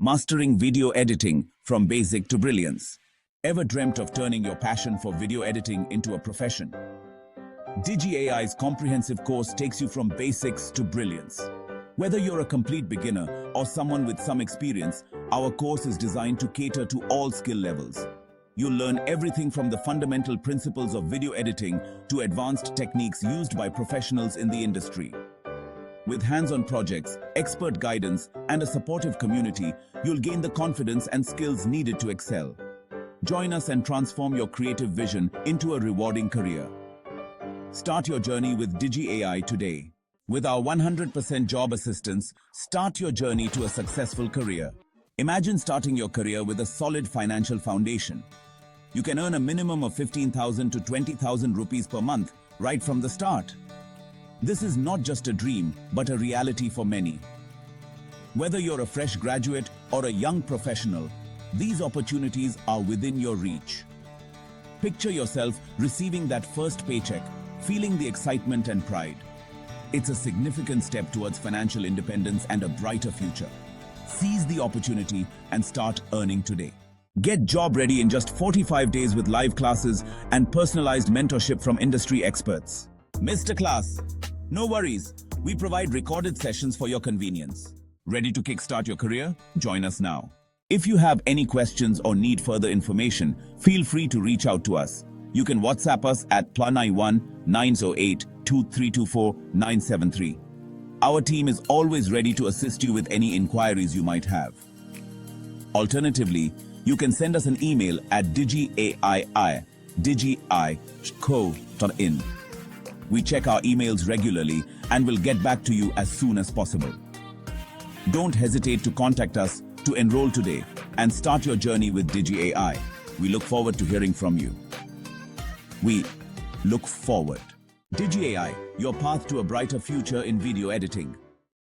Mastering video editing from basic to brilliance. Ever dreamt of turning your passion for video editing into a profession? DigiAI's comprehensive course takes you from basics to brilliance. Whether you're a complete beginner or someone with some experience, our course is designed to cater to all skill levels. You'll learn everything from the fundamental principles of video editing to advanced techniques used by professionals in the industry. With hands-on projects, expert guidance, and a supportive community, you'll gain the confidence and skills needed to excel. Join us and transform your creative vision into a rewarding career. Start your journey with DigiAI today. With our 100% job assistance, start your journey to a successful career. Imagine starting your career with a solid financial foundation. You can earn a minimum of 15,000 to 20,000 rupees per month right from the start. This is not just a dream, but a reality for many. Whether you're a fresh graduate or a young professional, these opportunities are within your reach. Picture yourself receiving that first paycheck, feeling the excitement and pride. It's a significant step towards financial independence and a brighter future. Seize the opportunity and start earning today. Get job ready in just 45 days with live classes and personalized mentorship from industry experts. Missed a class? No worries. We provide recorded sessions for your convenience. Ready to kickstart your career? Join us now. If you have any questions or need further information, feel free to reach out to us. You can WhatsApp us at +91 908 2324 973. Our team is always ready to assist you with any inquiries you might have. Alternatively, you can send us an email at digiai@digiai.co.in. We check our emails regularly and will get back to you as soon as possible. Don't hesitate to contact us to enroll today and start your journey with DigiAI. We look forward to hearing from you. We look forward. DigiAI, your path to a brighter future in video editing.